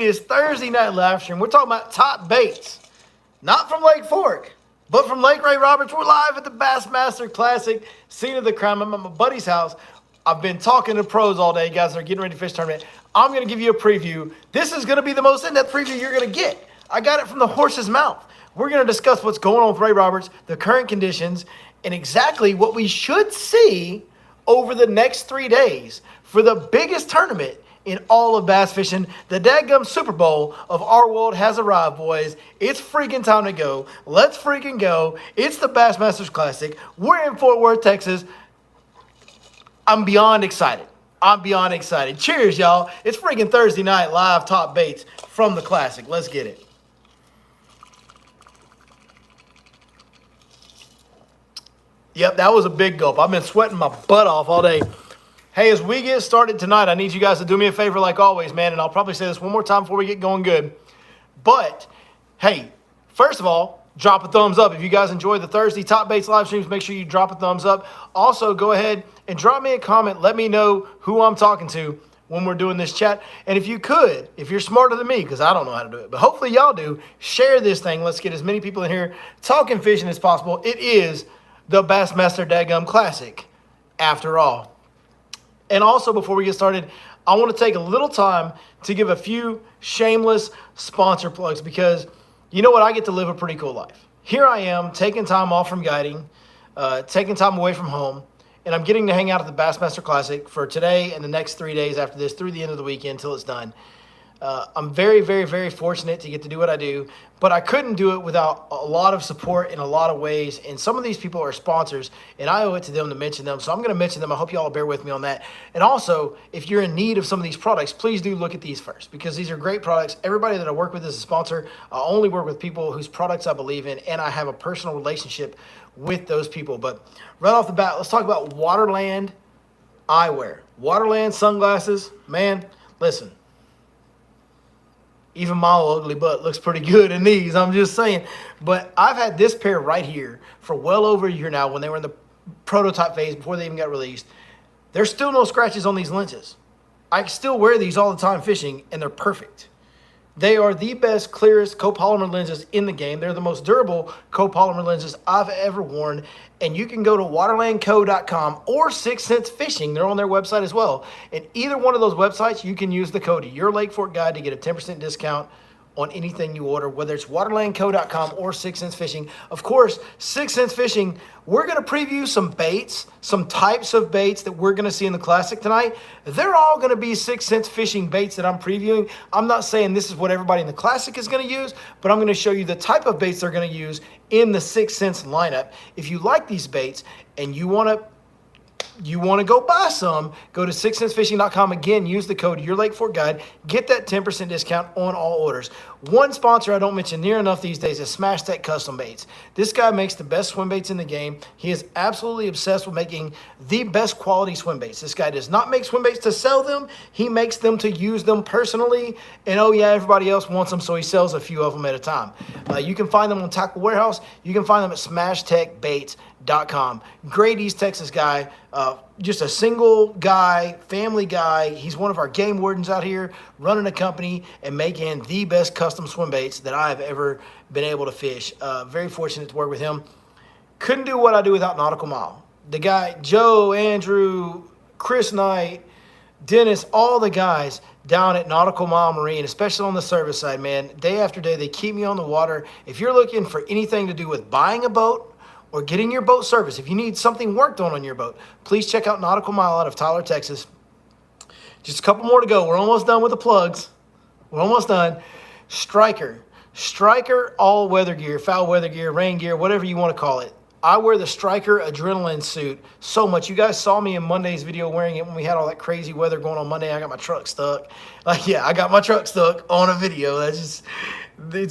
It's Thursday night live stream. We're talking about top baits, not from Lake Fork, but from Lake Ray Roberts. We're live at the Bassmaster Classic, scene of the crime. I'm at my buddy's house. I've been talking to pros all day, guys. They're getting ready to fish tournament. I'm going to give you a preview. This is going to be the most in-depth preview you're going to get. I got it from the horse's mouth. We're going to discuss what's going on with Ray Roberts, the current conditions, and exactly what we should see over the next 3 days for the biggest tournament in all of bass fishing. The dadgum Super Bowl of our world has arrived, boys. It's freaking time to go. Let's freaking go. It's the Bassmasters Classic. We're in Fort Worth, Texas. I'm beyond excited. I'm beyond excited. Cheers, y'all. It's freaking Thursday night live top baits from the Classic. Let's get it. Yep, that was a big gulp. I've been sweating my butt off all day. Hey, as we get started tonight, I need you guys to do me a favor like always, man, and I'll probably say this one more time before we get going good. But, hey, first of all, drop a thumbs up. If you guys enjoy the Thursday Top Baits live streams, make sure you drop a thumbs up. Also, go ahead and drop me a comment. Let me know who I'm talking to when we're doing this chat. And if you could, if you're smarter than me, because I don't know how to do it, but hopefully y'all do, share this thing. Let's get as many people in here talking fishing as possible. It is the Bassmaster Dadgum Classic, after all. And also, before we get started, I want to take a little time to give a few shameless sponsor plugs because you know what? I get to live a pretty cool life. Here I am taking time off from guiding, taking time away from home, and I'm getting to hang out at the Bassmaster Classic for today and the next 3 days after this through the end of the weekend till it's done. I'm very, very, very fortunate to get to do what I do, but I couldn't do it without a lot of support in a lot of ways, and some of these people are sponsors, and I owe it to them to mention them, so I'm going to mention them. I hope you all bear with me on that. And also, if you're in need of some of these products, please do look at these first, because these are great products. Everybody that I work with is a sponsor. I only work with people whose products I believe in, and I have a personal relationship with those people. But right off the bat, let's talk about Waterland eyewear. Waterland sunglasses, man, listen. Even my ugly butt looks pretty good in these, I'm just saying. But I've had this pair right here for well over a year now when they were in the prototype phase before they even got released. There's still no scratches on these lenses. I still wear these all the time fishing, and they're perfect. They are the best, clearest copolymer lenses in the game. They're the most durable copolymer lenses I've ever worn. And you can go to waterlandco.com or 6 Sense Fishing. They're on their website as well. And either one of those websites, you can use the code Your Lake Fork Guide to get a 10% discount on anything you order, whether it's waterlandco.com or 6 Sense Fishing. Of course, 6 Sense Fishing, we're going to preview some baits, some types of baits that we're going to see in the Classic tonight. They're all going to be 6 Sense Fishing baits that I'm previewing. I'm not saying this is what everybody in the Classic is going to use, but I'm going to show you the type of baits they're going to use in the 6 Sense lineup. If you like these baits and you want to go buy some, go to 6censefishing.com. Again, use the code Your Lake Fork Guide. Get that 10% discount on all orders. One sponsor I don't mention near enough these days is Smash Tech Custom Baits. This guy makes the best swim baits in the game. He is absolutely obsessed with making the best quality swim baits. This guy does not make swim baits to sell them. He makes them to use them personally. And oh yeah, everybody else wants them, so he sells a few of them at a time. You can find them on Tackle Warehouse. You can find them at SmashTechBaits.com. Great East Texas guy, just a single guy, family guy. He's one of our game wardens out here running a company and making the best custom swim baits that I've ever been able to fish. Very fortunate to work with him. Couldn't do what I do without Nautical Mile. The guy, Joe, Andrew, Chris Knight, Dennis, all the guys down at Nautical Mile Marine, especially on the service side, man, day after day, they keep me on the water. If you're looking for anything to do with buying a boat or getting your boat serviced, if you need something worked on your boat, please check out Nautical Mile out of Tyler, Texas. Just a couple more to go. We're almost done with the plugs. We're almost done. Striker all-weather gear, foul weather gear, rain gear, whatever you want to call it. I wear the Striker Adrenaline suit so much. You guys saw me in Monday's video wearing it when we had all that crazy weather going on Monday. I got my truck stuck. Yeah, I got my truck stuck on a video. That's just...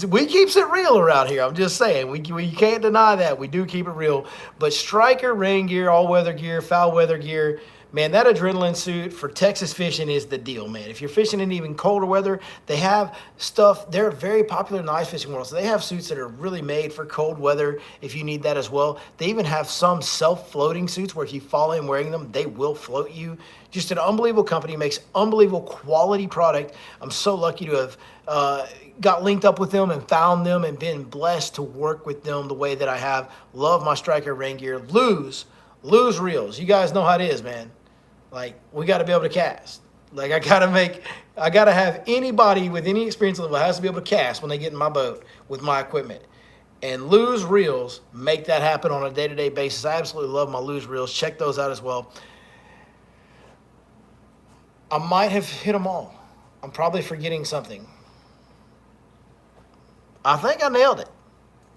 we keeps it real around here. I'm just saying. We can't deny that. We do keep it real. But Striker rain gear, all-weather gear, foul weather gear, Man, that adrenaline suit for Texas fishing is the deal, man. If you're fishing in even colder weather, they have stuff. They're very popular in the ice fishing world. So they have suits that are really made for cold weather if you need that as well. They even have some self-floating suits where if you fall in wearing them, they will float you. Just an unbelievable company, makes unbelievable quality product. I'm so lucky to have got linked up with them and found them and been blessed to work with them the way that I have. Love my striker rain gear. Lose reels. You guys know how it is, man. Like, we got to be able to cast. Like, I got to have anybody with any experience level has to be able to cast when they get in my boat with my equipment. And Lose reels make that happen on a day-to-day basis. I absolutely love my Lose reels. Check those out as well. I might have hit them all. I'm probably forgetting something. I think I nailed it.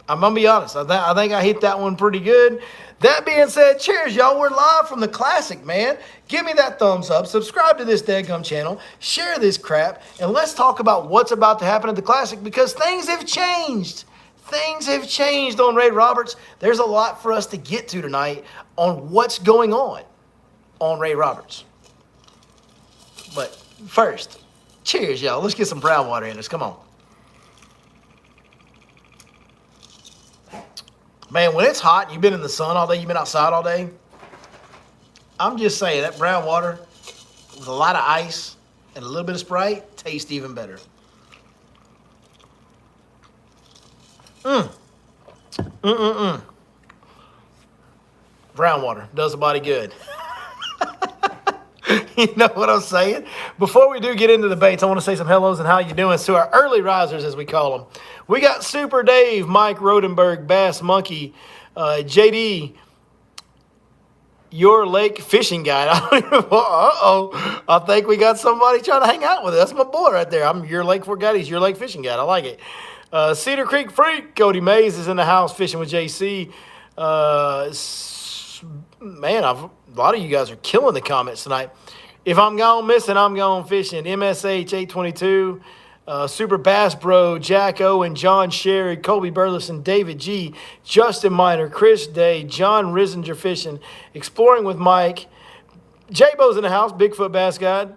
I'm going to be honest. I think I hit that one pretty good. That being said, cheers, y'all. We're live from the Classic, man. Give me that thumbs up. Subscribe to this dadgum channel. Share this crap. And let's talk about what's about to happen at the Classic because things have changed. Things have changed on Ray Roberts. There's a lot for us to get to tonight on what's going on Ray Roberts. But first, cheers, y'all. Let's get some brown water in us. Come on. Man, when it's hot and you've been in the sun all day, you've been outside all day, I'm just saying that brown water with a lot of ice and a little bit of Sprite tastes even better. Brown water does the body good. You know what I'm saying? Before we do get into the baits, I want to say some hellos and how you doing to our early risers, as we call them. We got Super Dave, Mike Rodenberg, Bass Monkey, JD, Your Lake Fishing Guide. Uh-oh. I think we got somebody trying to hang out with us. That's my boy right there. I'm Your Lake Guide. He's Your Lake Fishing Guide. I like it. Cedar Creek Freak, Cody Mays is in the house fishing with JC. Man, a lot of you guys are killing the comments tonight. If I'm gone missing, I'm gone fishing. MSH 822, Super Bass Bro, Jack Owen, John Sherry, Colby Burleson, David G, Justin Miner, Chris Day, John Risinger Fishing, Exploring with Mike, J-Bo's in the house, Bigfoot Bass Guide.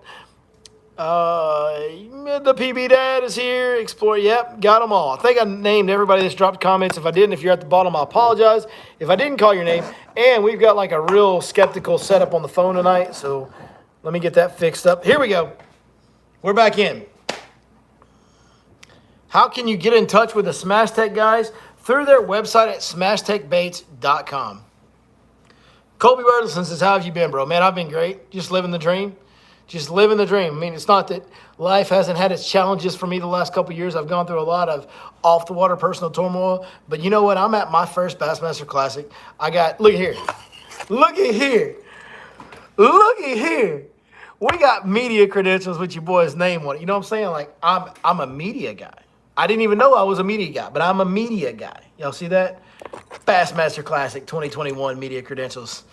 The PB Dad is here. Explore. Yep, got them all. I think I named everybody that's dropped comments. If I didn't, if you're at the bottom, I apologize. If I didn't call your name, and we've got like a real skeptical setup on the phone tonight, so let me get that fixed up. Here we go. We're back in. How can you get in touch with the Smash Tech guys? Through their website at smashtechbaits.com. Colby Burleson says, how have you been, bro? Man, I've been great. Just living the dream. Just living the dream. I mean, it's not that life hasn't had its challenges for me the last couple of years. I've gone through a lot of off-the-water personal turmoil. But you know what? I'm at my first Bassmaster Classic. I got, look at here. Look at here. Look at here. We got media credentials with your boy's name on it. You know what I'm saying? Like, I'm a media guy. I didn't even know I was a media guy, but I'm a media guy. Y'all see that? Bassmaster Classic 2021 media credentials.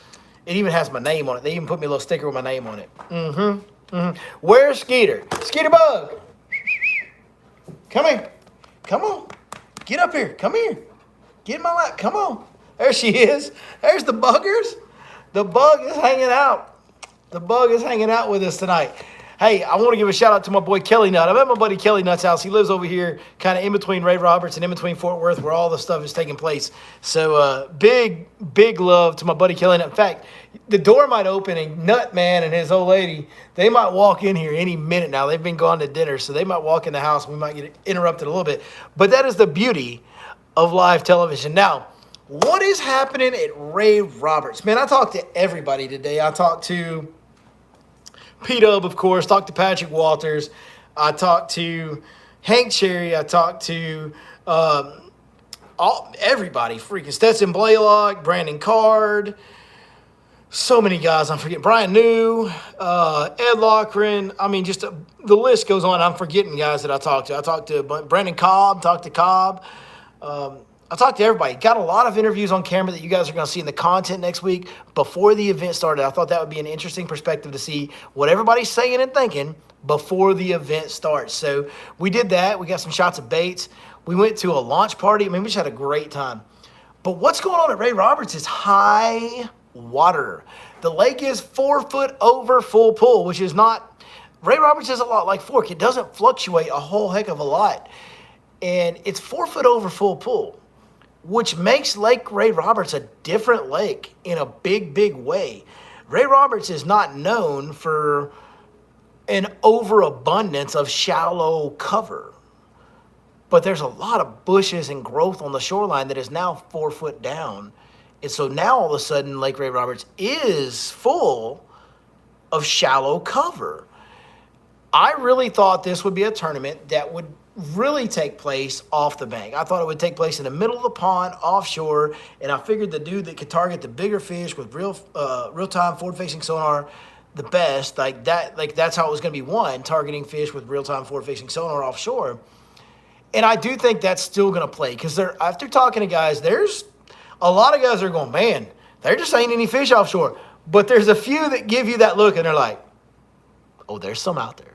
It even has my name on it. They even put me a little sticker with my name on it. Where's Skeeter? Skeeter Bug. Come here. Come on. Get up here. Come here. Get in my lap. Come on. There she is. There's the buggers. The bug is hanging out. The bug is hanging out with us tonight. Hey, I want to give a shout out to my boy Kelly Nutt. I'm at my buddy Kelly Nutt's house. He lives over here kind of in between Ray Roberts and in between Fort Worth where all the stuff is taking place. So big love to my buddy Kelly Nutt. In fact, the door might open and Nut Man and his old lady, they might walk in here any minute now. They've been gone to dinner, so they might walk in the house. We might get interrupted a little bit. But that is the beauty of live television. Now, what is happening at Ray Roberts? Man, I talked to everybody today. I talked to P-Dub, of course, talked to Patrick Walters. I talked to Hank Cherry. I talked to everybody, freaking Stetson Blaylock, Brandon Card, so many guys I'm forgetting. Brian New, Ed Lochran. I mean, just the list goes on. I'm forgetting guys that I talked to. I talked to Brandon Cobb, talked to Cobb. I talked to everybody. Got a lot of interviews on camera that you guys are going to see in the content next week before the event started. I thought that would be an interesting perspective to see what everybody's saying and thinking before the event starts. So we did that. We got some shots of baits. We went to a launch party. I mean, we just had a great time. But what's going on at Ray Roberts is high water. The lake is 4 foot over full pull, which is not, Ray Roberts is a lot like Fork. It doesn't fluctuate a whole heck of a lot. And it's 4 foot over full pull, which makes Lake Ray Roberts a different lake in a big, big way. Ray Roberts is not known for an overabundance of shallow cover, but there's a lot of bushes and growth on the shoreline that is now 4 foot down. And so now all of a sudden Lake Ray Roberts is full of shallow cover. I really thought this would be a tournament that would really take place off the bank. I thought it would take place in the middle of the pond, offshore, and I figured the dude that could target the bigger fish with real-time forward-facing sonar the best, that's how it was going to be won, targeting fish with real-time forward-facing sonar offshore. And I do think that's still going to play, because after talking to guys, there's a lot of guys that are going, man, there just ain't any fish offshore. But there's a few that give you that look, and they're like, oh, there's some out there.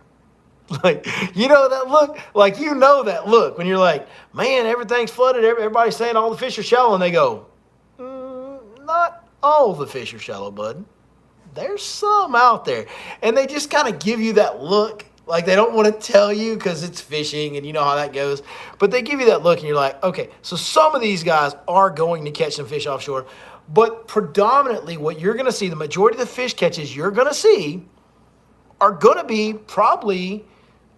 Like, you know that look? Like, you know that look when you're like, man, everything's flooded. Everybody's saying all the fish are shallow. And they go, not all the fish are shallow, bud. There's some out there. And they just kind of give you that look. Like, they don't want to tell you because it's fishing and you know how that goes. But they give you that look and you're like, okay, so some of these guys are going to catch some fish offshore. But predominantly what you're going to see, the majority of the fish catches you're going to see are going to be probably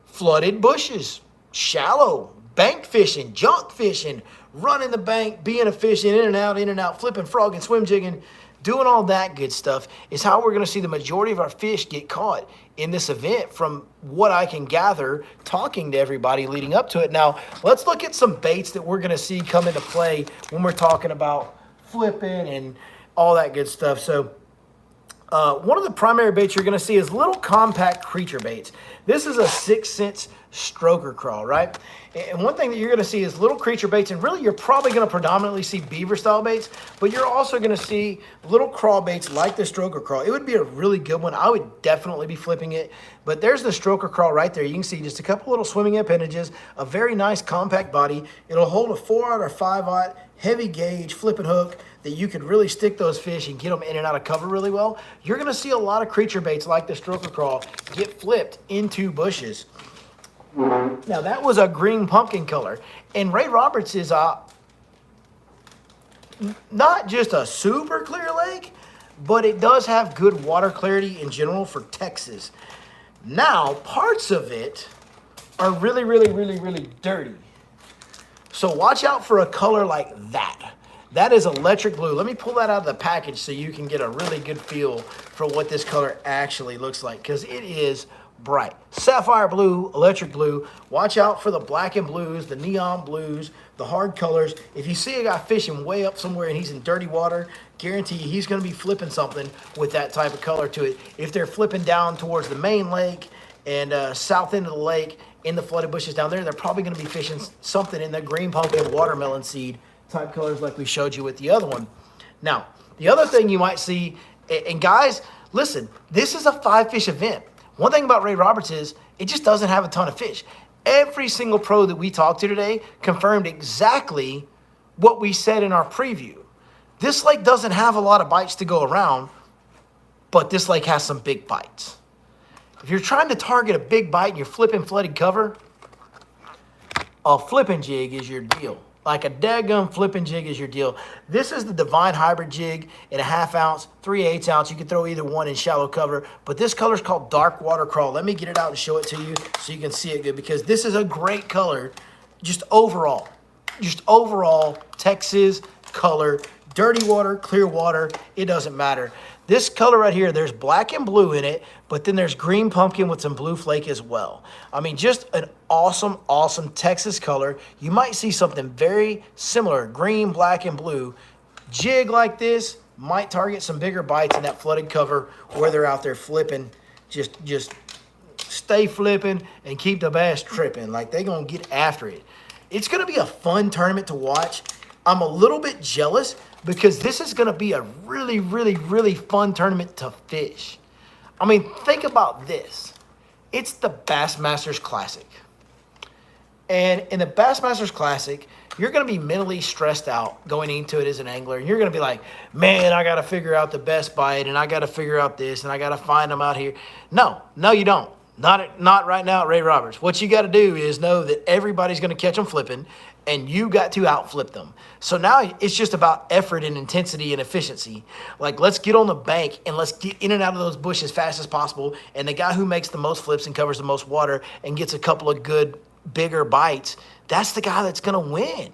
flooded bushes, shallow, bank fishing, junk fishing, running the bank, being a fishing, in and out, flipping frog and swim jigging, doing all that good stuff is how we're going to see the majority of our fish get caught in this event from what I can gather talking to everybody leading up to it. Now, let's look at some baits that we're going to see come into play when we're talking about flipping and all that good stuff. So one of the primary baits you're going to see is little compact creature baits. This is a 6 cents stroker crawl, right? And one thing that you're going to see is little creature baits, and really you're probably going to predominantly see beaver style baits, but you're also going to see little crawl baits like the stroker crawl. It would be a really good one. I would definitely be flipping it, but there's the stroker crawl right there. You can see just a couple little swimming appendages, a very nice compact body. It'll hold a 4/0 or 5/0 heavy gauge flipping hook that you could really stick those fish and get them in and out of cover really well. You're going to see a lot of creature baits like the stroker crawl get flipped into bushes. Now, that was a green pumpkin color. And Ray Roberts is not just a super clear lake, but it does have good water clarity in general for Texas. Now, parts of it are really, really, really, really dirty. So watch out for a color like that. That is electric blue. Let me pull that out of the package so you can get a really good feel for what this color actually looks like, because it is bright. Sapphire blue, electric blue. Watch out for the black and blues, the neon blues, the hard colors. If you see a guy fishing way up somewhere and he's in dirty water, guarantee you he's going to be flipping something with that type of color to it. If they're flipping down towards the main lake and south end of the lake in the flooded bushes down there, they're probably going to be fishing something in the green pumpkin watermelon seed type colors like we showed you with the other one. Now, the other thing you might see, and guys, listen, this is a 5-fish event. One thing about Ray Roberts is it just doesn't have a ton of fish. Every single pro that we talked to today confirmed exactly what we said in our preview. This lake doesn't have a lot of bites to go around, but this lake has some big bites. If you're trying to target a big bite and you're flipping flooded cover, a flipping jig is your deal. Like a daggum flipping jig is your deal. This is the Divine Hybrid jig in a 1/2 ounce, 3/8 ounce. You can throw either one in shallow cover, but this color is called Dark Water Crawl. Let me get it out and show it to you so you can see it good, because this is a great color just overall Texas color. Dirty water, clear water, it doesn't matter. This color right here, there's black and blue in it, but then there's green pumpkin with some blue flake as well. I mean, just an awesome, awesome Texas color. You might see something very similar, green, black, and blue. Jig like this might target some bigger bites in that flooded cover where they're out there flipping. Just stay flipping and keep the bass tripping. Like, they're going to get after it. It's going to be a fun tournament to watch. I'm a little bit jealous because this is going to be a really, really, really fun tournament to fish. I mean, think about this. It's the Bassmasters Classic. And in the Bassmasters Classic, you're going to be mentally stressed out going into it as an angler. And you're going to be like, man, I got to figure out the best bite, and I got to figure out this, and I got to find them out here. No, you don't. Not right now at Ray Roberts. What you got to do is know that everybody's going to catch them flipping, and you got to outflip them. So now it's just about effort and intensity and efficiency. Like, let's get on the bank and let's get in and out of those bushes as fast as possible. And the guy who makes the most flips and covers the most water and gets a couple of good, bigger bites, that's the guy that's going to win.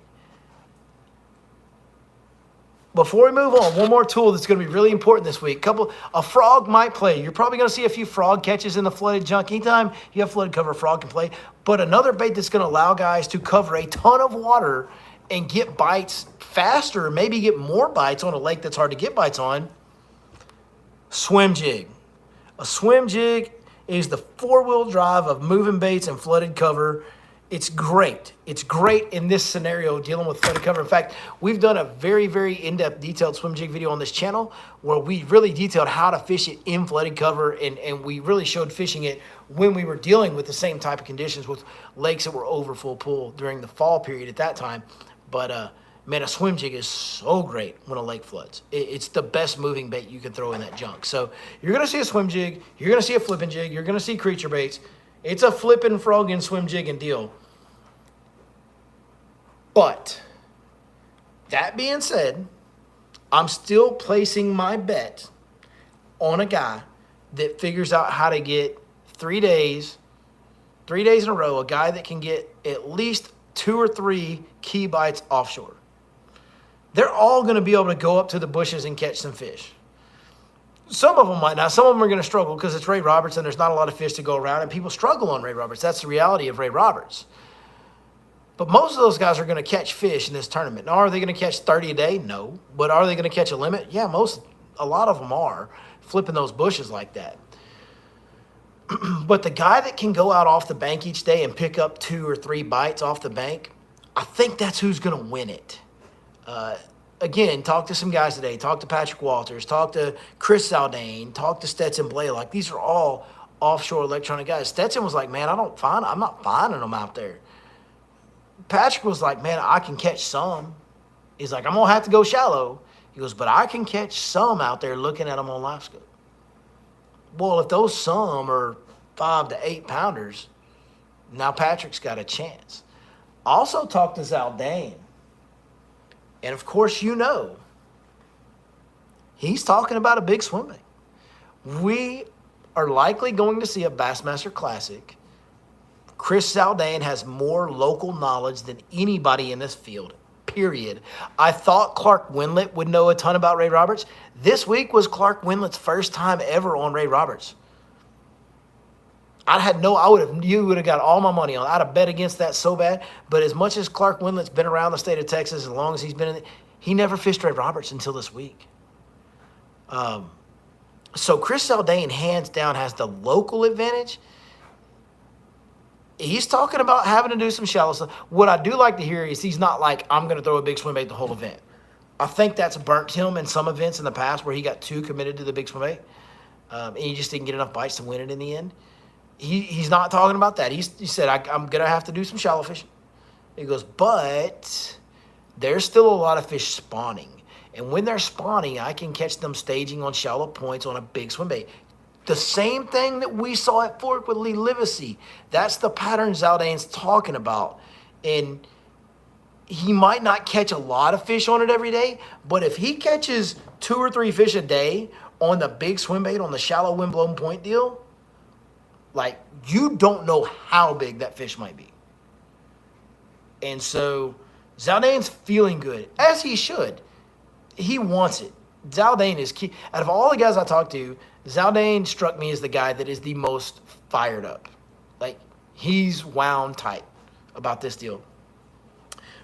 Before we move on, one more tool that's going to be really important this week. A frog might play. You're probably going to see a few frog catches in the flooded junk. Anytime you have flooded cover, a frog can play. But another bait that's going to allow guys to cover a ton of water and get bites faster, maybe get more bites on a lake that's hard to get bites on, swim jig. A swim jig is the four-wheel drive of moving baits and flooded cover. It's great. It's great in this scenario dealing with flooded cover. In fact, we've done a very, very in-depth detailed swim jig video on this channel where we really detailed how to fish it in flooded cover, and we really showed fishing it when we were dealing with the same type of conditions with lakes that were over full pool during the fall period at that time. But, man, a swim jig is so great when a lake floods. It's the best moving bait you can throw in that junk. So you're going to see a swim jig. You're going to see a flipping jig. You're going to see creature baits. It's a flipping, frogging, swim jigging deal. But that being said, I'm still placing my bet on a guy that figures out how to get 3 days in a row, a guy that can get at least 2 or 3 key bites offshore. They're all going to be able to go up to the bushes and catch some fish. Some of them might not. Some of them are going to struggle because it's Ray Roberts and there's not a lot of fish to go around, and people struggle on Ray Roberts. That's the reality of Ray Roberts. But most of those guys are going to catch fish in this tournament. Now, are they going to catch 30 a day? No. But are they going to catch a limit? Yeah, a lot of them are flipping those bushes like that. But the guy that can go out off the bank each day and pick up 2 or 3 bites off the bank, I think that's who's going to win it. Again, talk to some guys today. Talk to Patrick Walters. Talk to Chris Zaldane. Talk to Stetson Blaylock. These are all offshore electronic guys. Stetson was like, man, I'm not finding them out there. Patrick was like, man, I can catch some. He's like, I'm going to have to go shallow. He goes, but I can catch some out there looking at them on live scope. Well, if those some are 5 to 8 pounders, now Patrick's got a chance. Also talk to Zaldane. And, of course, he's talking about a big swim bait. We are likely going to see a Bassmaster Classic. Chris Zaldane has more local knowledge than anybody in this field, period. I thought Clark Winlet would know a ton about Ray Roberts. This week was Clark Winlet's first time ever on Ray Roberts. You would have got all my money on. I'd have bet against that so bad. But as much as Clark Winlet's been around the state of Texas, as long as he's been in it, he never fished Ray Roberts until this week. So Chris Zaldane, hands down, has the local advantage. He's talking about having to do some shallow stuff. What I do like to hear is he's not like, I'm going to throw a big swim bait the whole event. I think that's burnt him in some events in the past where he got too committed to the big swim bait. And he just didn't get enough bites to win it in the end. He's not talking about that. He said, I'm going to have to do some shallow fishing. He goes, but there's still a lot of fish spawning. And when they're spawning, I can catch them staging on shallow points on a big swim bait. The same thing that we saw at Fork with Lee Livesey. That's the pattern Zaldane's talking about. And he might not catch a lot of fish on it every day, but if he catches 2 or 3 fish a day on the big swim bait on the shallow wind-blown point deal, like, you don't know how big that fish might be. And so Zaldane's feeling good, as he should. He wants it. Zaldane is key. Out of all the guys I talked to, Zaldane struck me as the guy that is the most fired up. Like, he's wound tight about this deal.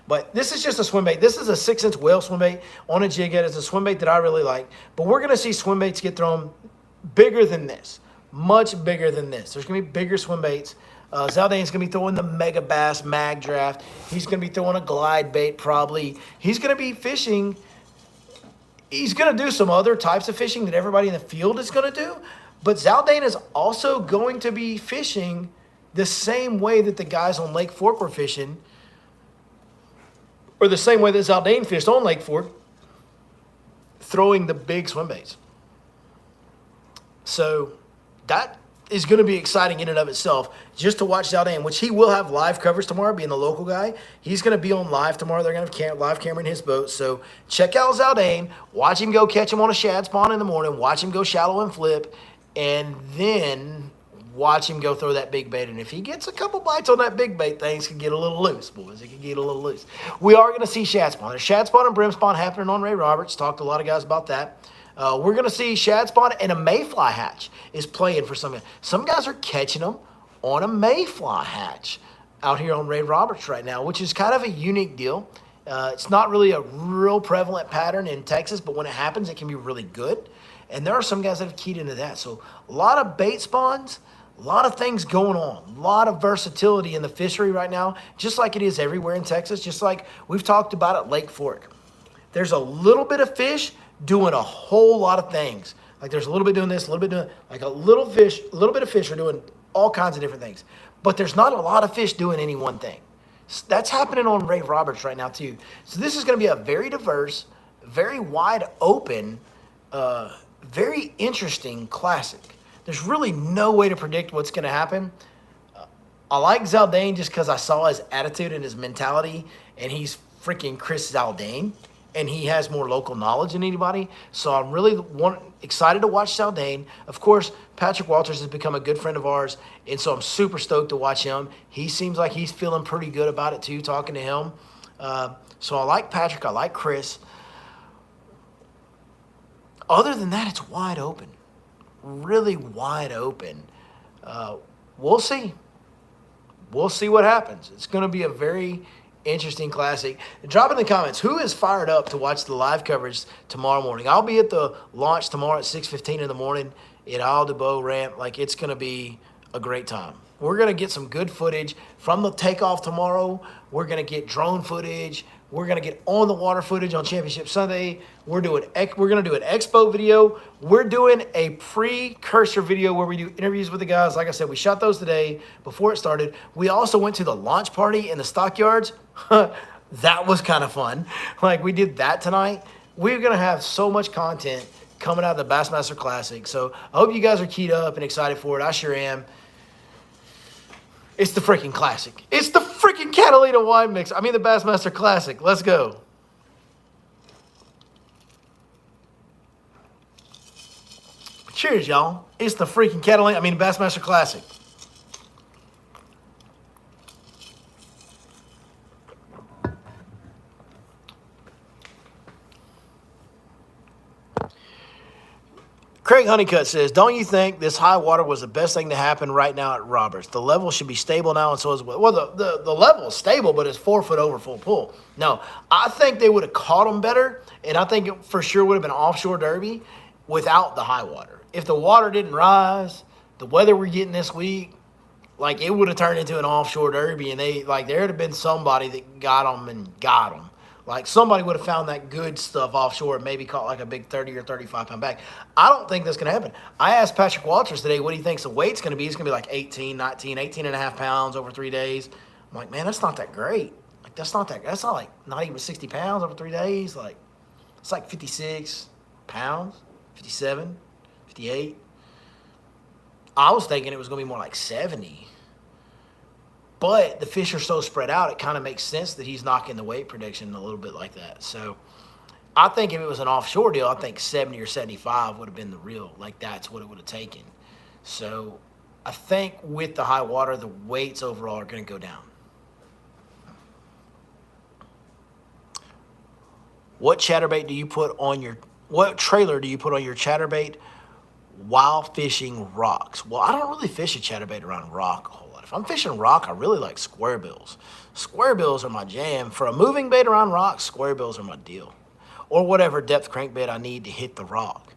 But this is just a swim bait. This is a 6-inch whale swim bait on a jig head. It's a swim bait that I really like. But we're going to see swim baits get thrown bigger than this. Much bigger than this. There's going to be bigger swim baits. Zaldane's going to be throwing the Mega Bass Mag Draft. He's going to be throwing a glide bait probably. He's going to be fishing. He's going to do some other types of fishing that everybody in the field is going to do. But Zaldane is also going to be fishing the same way that the guys on Lake Fork were fishing. or the same way that Zaldane fished on Lake Fork, throwing the big swim baits. So that is going to be exciting in and of itself, just to watch Zaldane, which he will have live coverage tomorrow, being the local guy. He's going to be on live tomorrow. They're going to have live camera in his boat. So check out Zaldane. Watch him go catch him on a shad spawn in the morning. Watch him go shallow and flip. And then watch him go throw that big bait. And if he gets a couple bites on that big bait, things can get a little loose, boys. It can get a little loose. We are going to see shad spawn. There's shad spawn and brim spawn happening on Ray Roberts. Talked to a lot of guys about that. We're going to see shad spawn, and a mayfly hatch is playing for some. Some guys are catching them on a mayfly hatch out here on Ray Roberts right now, which is kind of a unique deal. It's not really a real prevalent pattern in Texas, but when it happens, it can be really good. And there are some guys that have keyed into that. So a lot of bait spawns, a lot of things going on, a lot of versatility in the fishery right now, just like it is everywhere in Texas, just like we've talked about at Lake Fork. There's a little bit of fish doing a whole lot of things. Like there's a little bit doing this, a little bit doing, like a little bit of fish are doing all kinds of different things. But there's not a lot of fish doing any one thing. That's happening on Ray Roberts right now too. So this is going to be a very diverse, very wide open, very interesting classic. There's really no way to predict what's going to happen. I like Zaldane just because I saw his attitude and his mentality, and he's freaking Chris Zaldane. And he has more local knowledge than anybody. So I'm really excited to watch Zaldane. Of course, Patrick Walters has become a good friend of ours, and so I'm super stoked to watch him. He seems like he's feeling pretty good about it too, talking to him. So I like Patrick. I like Chris. Other than that, it's wide open. Really wide open. We'll see. We'll see what happens. It's going to be a very interesting classic. Drop in the comments, who is fired up to watch the live coverage tomorrow morning? I'll be at the launch tomorrow at 6:15 in the morning at Isle du Beau Ramp. Like, it's going to be a great time. We're going to get some good footage from the takeoff tomorrow. We're going to get drone footage. We're going to get on the water footage on Championship Sunday. We're going to do an expo video. We're doing a precursor video where we do interviews with the guys. Like I said, we shot those today before it started. We also went to the launch party in the stockyards. That was kind of fun. Like, we did that tonight. We're going to have so much content coming out of the Bassmaster Classic. So I hope you guys are keyed up and excited for it. I sure am. It's the freaking classic. It's the freaking Catalina wine mix. I mean, the Bassmaster Classic. Let's go. Cheers, y'all. It's the freaking Catalina. I mean, Bassmaster Classic. Craig Honeycutt says, don't you think this high water was the best thing to happen right now at Roberts? The level should be stable now, and so is well. The level is stable, but it's 4 foot over full pull. No, I think they would have caught them better, and I think it for sure would have been offshore derby without the high water. If the water didn't rise, the weather we're getting this week, like, it would have turned into an offshore derby, and there'd have been somebody that got them and got them. Like, somebody would have found that good stuff offshore and maybe caught like a big 30 or 35 pound bag. I don't think that's going to happen. I asked Patrick Walters today what he thinks the weight's going to be. It's going to be like 18, 19, 18 and a half pounds over 3 days. I'm like, man, that's not that great. Like, that's not like, not even 60 pounds over 3 days. Like, it's like 56 pounds, 57, 58. I was thinking it was going to be more like 70. But the fish are so spread out, it kind of makes sense that he's knocking the weight prediction a little bit like that. So I think if it was an offshore deal, I think 70 or 75 would have been the real. Like, that's what it would have taken. So I think with the high water, the weights overall are going to go down. What chatterbait do you put on your, what trailer do you put on your chatterbait while fishing rocks? Well, I don't really fish a chatterbait around rock a whole lot. If I'm fishing rock, I really like square bills. Square bills are my jam. For a moving bait around rocks, square bills are my deal. Or whatever depth crankbait I need to hit the rock.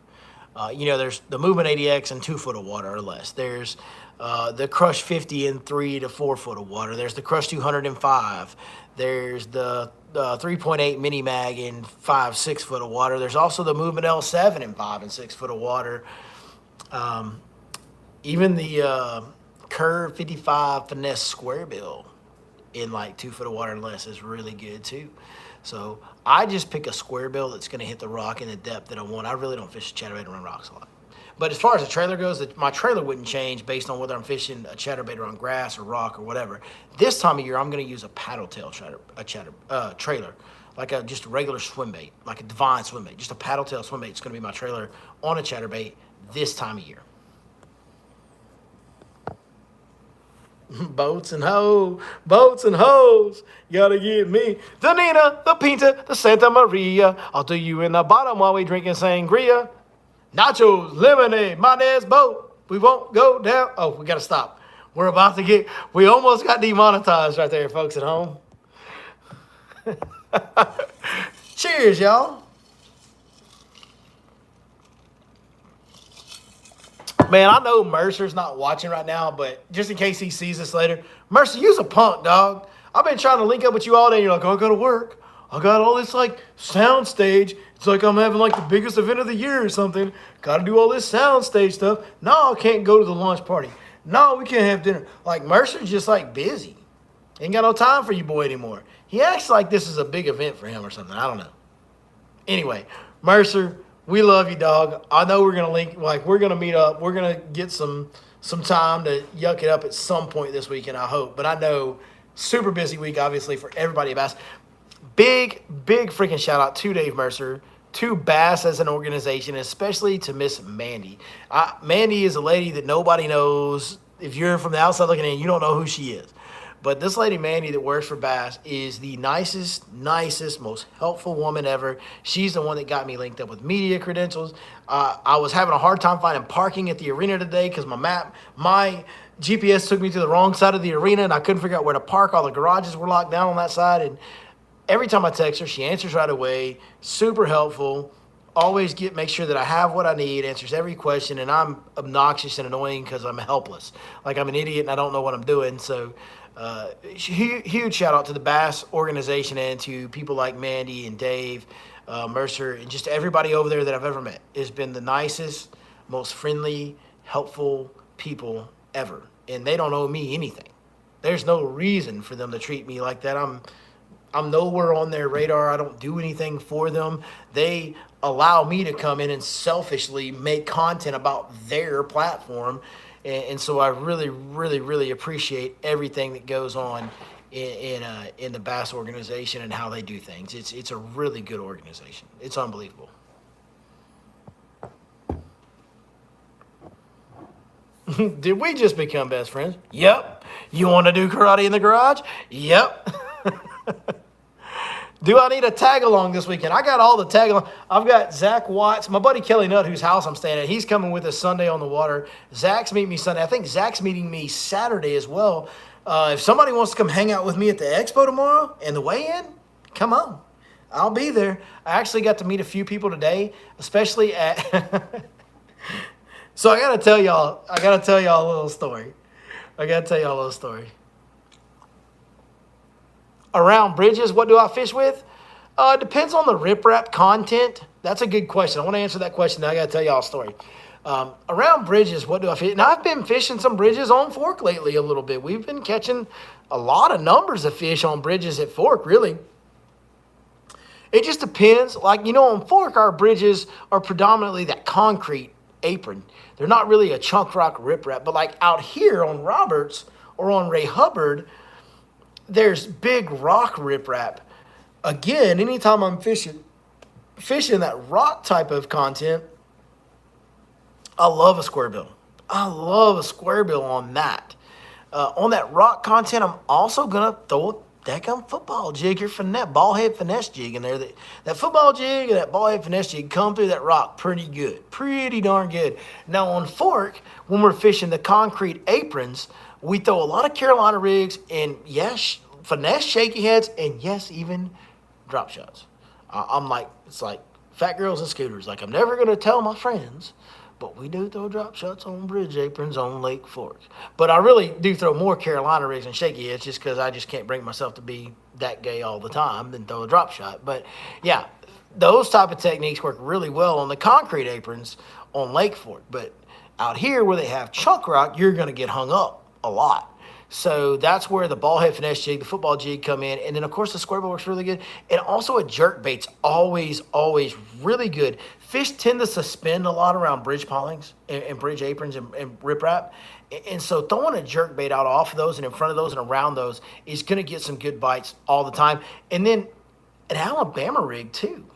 There's the Movement 80X in 2 foot of water or less. There's the Crush 50 in 3 to 4 foot of water. There's the Crush 205. There's the 3.8 Mini Mag in 5, 6 foot of water. There's also the Movement L7 in 5 and 6 foot of water. Even the Curve 55 Finesse Square Bill in like 2 foot of water and less is really good too. So I just pick a square bill that's going to hit the rock in the depth that I want. I really don't fish chatterbait around rocks a lot. But as far as the trailer goes, my trailer wouldn't change based on whether I'm fishing a chatterbait on grass or rock or whatever. This time of year, I'm going to use a paddle tail trailer, like just a regular swim bait, like a divine swim bait. Just a paddle tail swim bait. It's going to be my trailer on a chatterbait this time of year. Boats and hoes, you gotta get me the Nina, the Pinta, the Santa Maria. I'll do you in the bottom while we drinking sangria. Nachos, lemonade, Monez boat. We won't go down. Oh, we gotta stop. We almost got demonetized right there, folks at home. Cheers, y'all. Man, I know Mercer's not watching right now, but just in case he sees this later, Mercer, you's a punk, dog. I've been trying to link up with you all day, and you're like, oh, I gotta work. I got all this, like, sound stage. It's like I'm having, like, the biggest event of the year or something. Gotta do all this sound stage stuff. No, I can't go to the launch party. No, we can't have dinner. Like, Mercer's just, like, busy. Ain't got no time for you boy anymore. He acts like this is a big event for him or something. I don't know. Anyway, Mercer, we love you, dog. I know we're going to meet up. We're going to get some time to yuck it up at some point this weekend, I hope. But I know, super busy week, obviously, for everybody at Bass. Big freaking shout out to Dave Mercer, to Bass as an organization, especially to Miss Mandy. Mandy is a lady that nobody knows. If you're from the outside looking in, you don't know who she is. But this lady, Mandy, that works for Bass is the nicest, most helpful woman ever. She's the one that got me linked up with media credentials. I was having a hard time finding parking at the arena today because my GPS took me to the wrong side of the arena, and I couldn't figure out where to park. All the garages were locked down on that side, and every time I text her, she answers right away. Super helpful. Always make sure that I have what I need, answers every question, and I'm obnoxious and annoying because I'm helpless. Like I'm an idiot and I don't know what I'm doing, so... huge shout out to the Bass organization and to people like Mandy and Dave, Mercer, and just everybody over there that I've ever met. It's been the nicest, most friendly, helpful people ever. And they don't owe me anything. There's no reason for them to treat me like that. I'm nowhere on their radar. I don't do anything for them. They allow me to come in and selfishly make content about their platform. And so I really appreciate everything that goes on in the Bass organization and how they do things. It's a really good organization. It's unbelievable. Did we just become best friends? Yep. You want to do karate in the garage? Yep. Do I need a tag along this weekend? I got all the tag along. I've got Zach Watts, my buddy Kelly Nutt, whose house I'm staying at. He's coming with us Sunday on the water. Zach's meeting me Sunday. I think Zach's meeting me Saturday as well. If somebody wants to come hang out with me at the expo tomorrow and the weigh-in, come on. I'll be there. I actually got to meet a few people today, especially at... So I got to tell y'all a little story. Around bridges, what do I fish with? It depends on the riprap content. That's a good question. I want to answer that question. Now I got to tell y'all a story. Around bridges, what do I fish? Now, I've been fishing some bridges on Fork lately a little bit. We've been catching a lot of numbers of fish on bridges at Fork, really. It just depends. Like, on Fork, our bridges are predominantly that concrete apron. They're not really a chunk rock riprap. But like out here on Roberts or on Ray Hubbard, there's big rock riprap. Again, anytime I'm fishing that rock type of content, I love a square bill. I love a square bill on that. On that rock content, I'm also going to throw a deckham football jig or ball head finesse jig in there. That football jig and that ball head finesse jig come through that rock pretty good. Pretty darn good. Now on Fork, when we're fishing the concrete aprons, we throw a lot of Carolina rigs and, yes, finesse shaky heads and, yes, even drop shots. It's like fat girls and scooters. Like, I'm never going to tell my friends, but we do throw drop shots on bridge aprons on Lake Fork. But I really do throw more Carolina rigs and shaky heads just because I just can't bring myself to be that gay all the time than throw a drop shot. But, yeah, those type of techniques work really well on the concrete aprons on Lake Fork. But out here where they have chunk rock, you're going to get hung up a lot. So that's where the ball head finesse jig, the football jig come in. And then, of course, the square bill works really good. And also a jerk bait's always really good. Fish tend to suspend a lot around bridge pilings and bridge aprons and riprap. And so throwing a jerk bait out off of those and in front of those and around those is going to get some good bites all the time. And then an Alabama rig, too.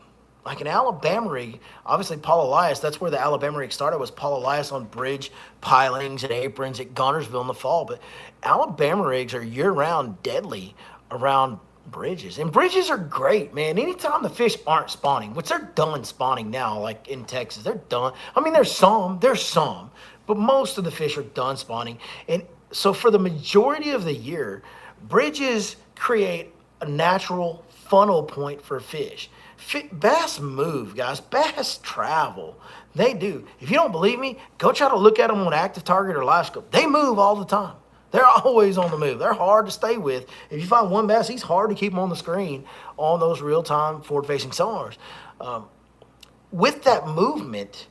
Like an Alabama rig, obviously Paul Elias, that's where the Alabama rig started, was Paul Elias on bridge pilings and aprons at Gunnersville in the fall. But Alabama rigs are year-round deadly around bridges. And bridges are great, man. Anytime the fish aren't spawning, which they're done spawning now, like in Texas, they're done. I mean, there's some, but most of the fish are done spawning. And so for the majority of the year, bridges create a natural funnel point for fish. Bass move, guys. Bass travel. They do. If you don't believe me, go try to look at them on active target or live scope. They move all the time. They're always on the move. They're hard to stay with. If you find one bass, he's hard to keep him on the screen on those real-time forward-facing sonars. With that movement,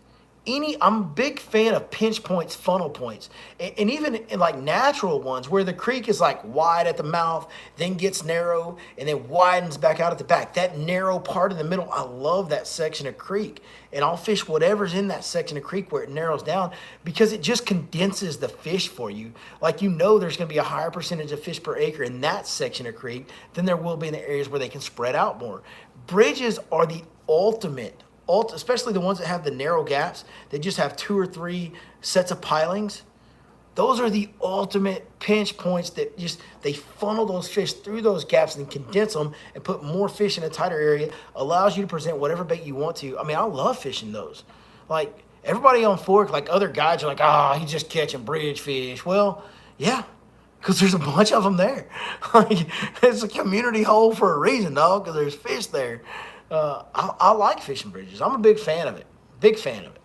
I'm a big fan of pinch points, funnel points, and even in like natural ones where the creek is like wide at the mouth, then gets narrow, and then widens back out at the back. That narrow part in the middle, I love that section of creek. And I'll fish whatever's in that section of creek where it narrows down because it just condenses the fish for you. Like, you know, there's going to be a higher percentage of fish per acre in that section of creek than there will be in the areas where they can spread out more. Bridges are the ultimate, especially the ones that have the narrow gaps. They just have 2 or 3 sets of pilings. Those are the ultimate pinch points that they funnel those fish through those gaps and condense them and put more fish in a tighter area. Allows you to present whatever bait you want to. I mean, I love fishing those. Like, everybody on Fork, like other guys are like, he's just catching bridge fish. Well, yeah, because there's a bunch of them there. Like, it's a community hole for a reason, dog, because there's fish there. I like fishing bridges. I'm a big fan of it. Big fan of it.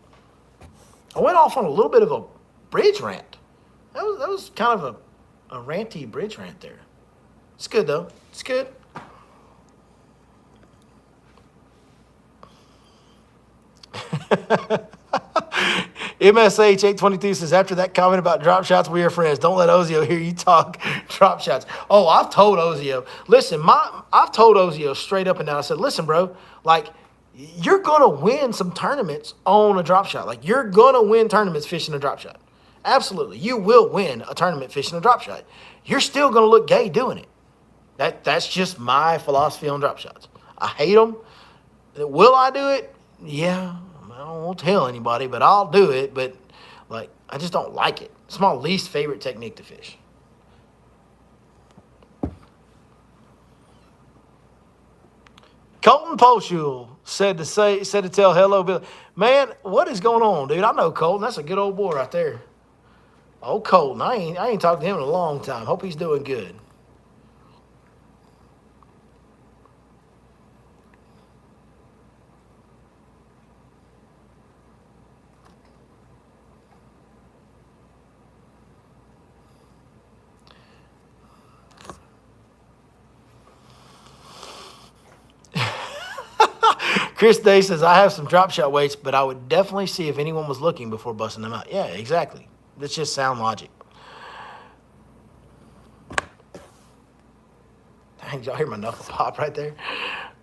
I went off on a little bit of a bridge rant. That was kind of a ranty bridge rant there. It's good, though. It's good. MSH 822 says, after that comment about drop shots, we are friends. Don't let Ozio hear you talk drop shots. Oh, I've told Ozio. Listen, I've told Ozio straight up and down. I said, listen, bro, like, you're going to win some tournaments on a drop shot. Like, you're going to win tournaments fishing a drop shot. Absolutely. You will win a tournament fishing a drop shot. You're still going to look gay doing it. That's just my philosophy on drop shots. I hate them. Will I do it? Yeah. I won't tell anybody, but I'll do it. But, like, I just don't like it. It's my least favorite technique to fish. Colton Polshul said to tell hello, Billy. Man, what is going on, dude? I know Colton. That's a good old boy right there. Oh, Colton. I ain't talked to him in a long time. Hope he's doing good. Chris Day says, I have some drop shot weights, but I would definitely see if anyone was looking before busting them out. Yeah, exactly. That's just sound logic. Dang, y'all hear my knuckle pop right there?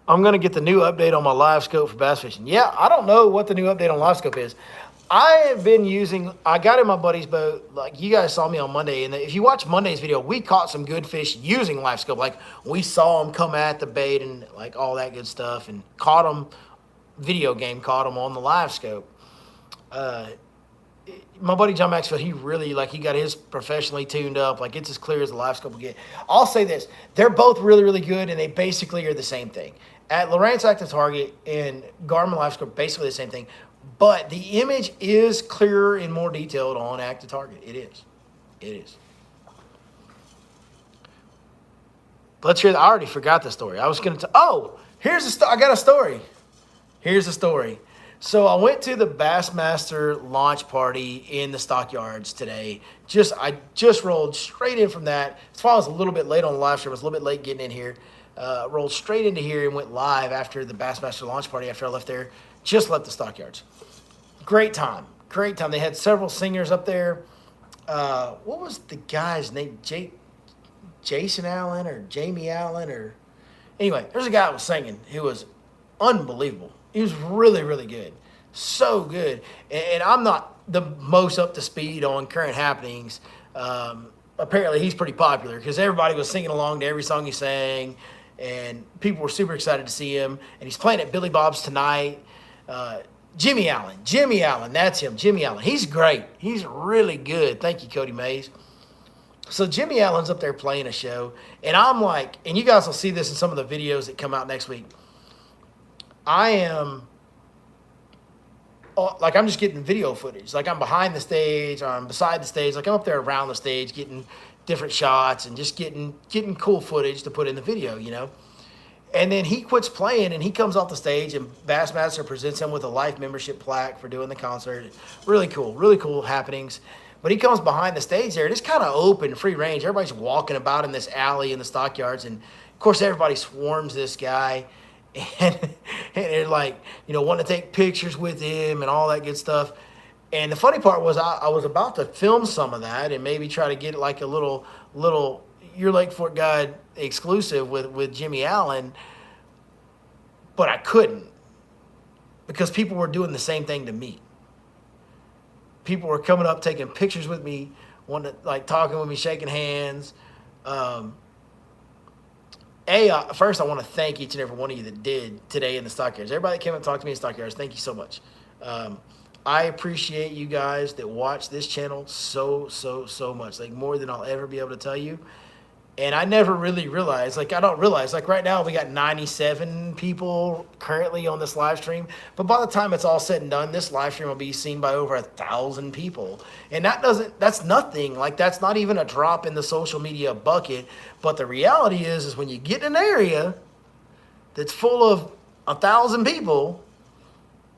I'm going to get the new update on my live scope for bass fishing. Yeah, I don't know what the new update on live scope is. I have been I got in my buddy's boat, like you guys saw me on Monday, and if you watch Monday's video, we caught some good fish using live scope. Like, we saw them come at the bait and like all that good stuff, and caught them, caught them on the live scope. My buddy John Maxfield, he really, like, he got his professionally tuned up. Like, it's as clear as the live scope will get. I'll say this. They're both really, really good, and they basically are the same thing. At Lowrance Active Target and Garmin Live Scope, basically the same thing. But the image is clearer and more detailed on Active Target. It is. It is. Let's hear. I already forgot the story. I was going to. Oh, here's the story. I got a story. Here's the story. So I went to the Bassmaster launch party in the stockyards today. I just rolled straight in from that. That's why I was a little bit late on the live stream. I was a little bit late getting in here. Rolled straight into here and went live after the Bassmaster launch party after I left there. Just left the stockyards. Great time. Great time. They had several singers up there. What was the guy's name? Jason Allen or Jamie Allen or anyway, there's a guy that was singing who was unbelievable. He was really, really good. So good. And I'm not the most up to speed on current happenings. Apparently, he's pretty popular because everybody was singing along to every song he sang, and people were super excited to see him. And he's playing at Billy Bob's tonight. Jimmy Allen, that's him, Jimmy Allen. He's great. He's really good. Thank you, Cody Mays. So Jimmy Allen's up there playing a show, and I'm like, and you guys will see this in some of the videos that come out next week. I am, like, I'm just getting video footage. Like, I'm behind the stage, or I'm beside the stage. Like, I'm up there around the stage getting different shots and just getting cool footage to put in the video, you know. And then he quits playing, and he comes off the stage, and Bassmaster presents him with a life membership plaque for doing the concert. Really cool happenings. But he comes behind the stage there, and it's kind of open, free range. Everybody's walking about in this alley in the stockyards, and of course everybody swarms this guy, and they're like, you know, wanting to take pictures with him and all that good stuff. And the funny part was I was about to film some of that and maybe try to get like a little Your Lake Fort Guide exclusive with Jimmy Allen, but I couldn't because people were doing the same thing to me. People were coming up, taking pictures with me, wanting to, like, talking with me, shaking hands. First, I want to thank each and every one of you that did today in the stockyards. Everybody that came and talked to me in stockyards, thank you so much. I appreciate you guys that watch this channel so much, like more than I'll ever be able to tell you. And I never really realized, like, I don't realize, like, right now we got 97 people currently on this live stream. But by the time it's all said and done, this live stream will be seen by over 1,000 people. And that's nothing. Like, that's not even a drop in the social media bucket. But the reality is when you get in an area that's full of 1,000 people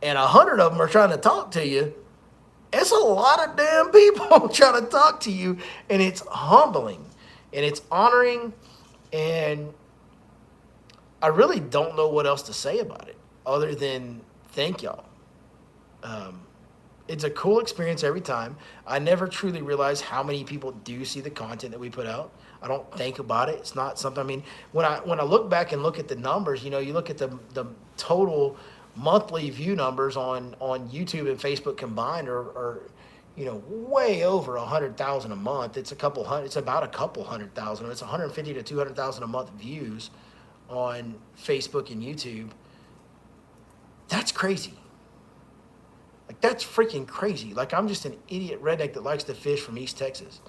and 100 of them are trying to talk to you, it's a lot of damn people trying to talk to you. And it's humbling. And it's honoring, and I really don't know what else to say about it other than thank y'all. It's a cool experience every time. I never truly realize how many people do see the content that we put out. I don't think about it. It's not something, I mean, when I look back and look at the numbers, you know, you look at the total monthly view numbers on YouTube and Facebook combined are you know, way over 100,000 a month. It's about a couple 100,000. It's 150 to 200,000 a month views on Facebook and YouTube. That's crazy. Like, that's freaking crazy. Like, I'm just an idiot redneck that likes to fish from East Texas.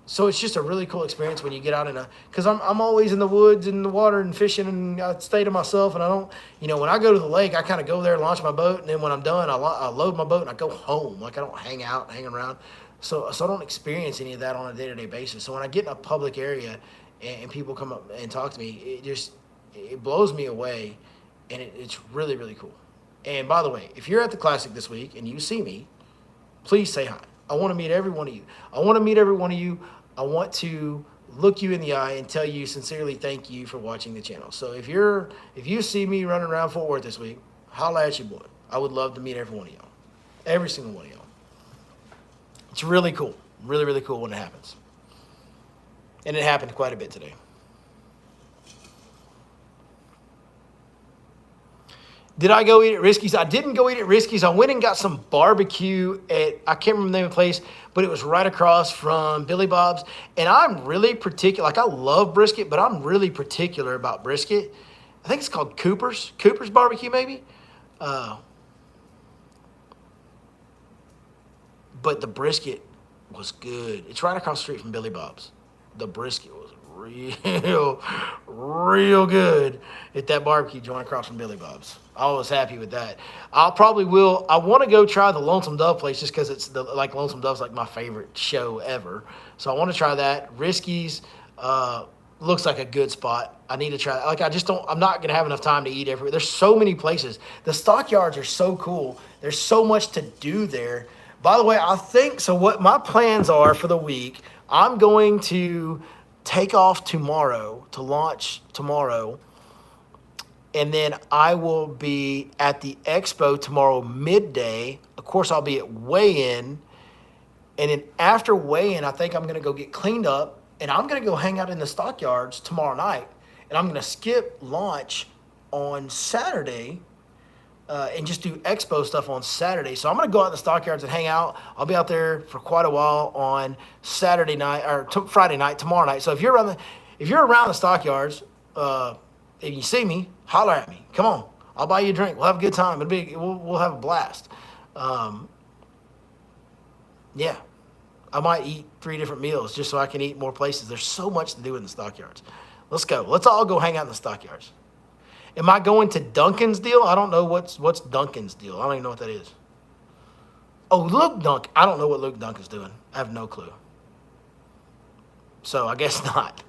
So it's just a really cool experience when you get out because I'm always in the woods and the water and fishing, and I stay to myself, and I don't, you know, when I go to the lake, I kind of go there and launch my boat, and then when I'm done, I load my boat and I go home. Like, I don't hang around. So I don't experience any of that on a day-to-day basis. So when I get in a public area and people come up and talk to me, it blows me away, and it's really, really cool. And by the way, if you're at the Classic this week and you see me, please say hi. I want to meet every one of you. I want to look you in the eye and tell you sincerely thank you for watching the channel. So if you see me running around Fort Worth this week, holla at you, boy. I would love to meet every one of y'all. Every single one of y'all. It's really cool. Really, really cool when it happens. And it happened quite a bit today. Did I go eat at Risky's? I didn't go eat at Risky's. I went and got some barbecue at, I can't remember the name of the place, but it was right across from Billy Bob's. And I'm really particular. Like, I love brisket, but I'm really particular about brisket. I think it's called Cooper's Barbecue, maybe. But the brisket was good. It's right across the street from Billy Bob's. The brisket was real good at that barbecue joint across from Billy Bob's. I was happy with that. I want to go try the Lonesome Dove place just because it's Lonesome Dove's like my favorite show ever. So I want to try that. Risky's looks like a good spot. I need to try that. Like, I'm not going to have enough time to eat everywhere. There's so many places. The stockyards are so cool. There's so much to do there. By the way, what my plans are for the week, I'm going to take off tomorrow to launch tomorrow. And then I will be at the expo tomorrow midday. Of course, I'll be at weigh-in. And then after weighing, I think I'm going to go get cleaned up, and I'm going to go hang out in the stockyards tomorrow night. And I'm going to skip launch on Saturday and just do expo stuff on Saturday. So I'm going to go out in the stockyards and hang out. I'll be out there for quite a while on Saturday night or Friday night, tomorrow night. So if you're around the stockyards, if you see me, holler at me. Come on, I'll buy you a drink. We'll have a good time. We'll have a blast. Yeah, I might eat 3 different meals just so I can eat more places. There's so much to do in the stockyards. Let's go. Let's all go hang out in the stockyards. Am I going to Duncan's deal? I don't know what's Duncan's deal. I don't even know what that is. Oh, Luke Duncan. I don't know what Luke Duncan's doing. I have no clue. So I guess not.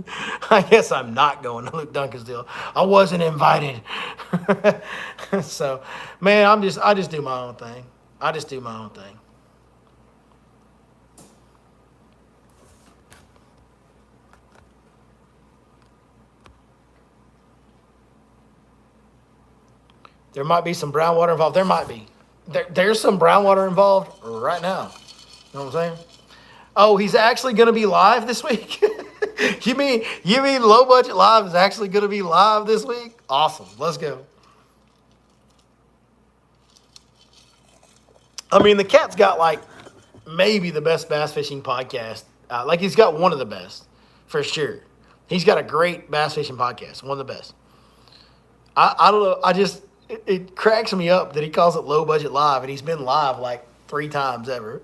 I guess I'm not going to Luke Duncan's deal. I wasn't invited. So, man, I just do my own thing. I just do my own thing. There might be some brown water involved. There might be. There's some brown water involved right now. You know what I'm saying? Oh, he's actually going to be live this week? You mean Low Budget Live is actually going to be live this week? Awesome. Let's go. I mean, the cat's got like maybe the best bass fishing podcast. Like he's got one of the best for sure. He's got a great bass fishing podcast. One of the best. I don't know. It cracks me up that he calls it Low Budget Live, and he's been live like 3 times ever.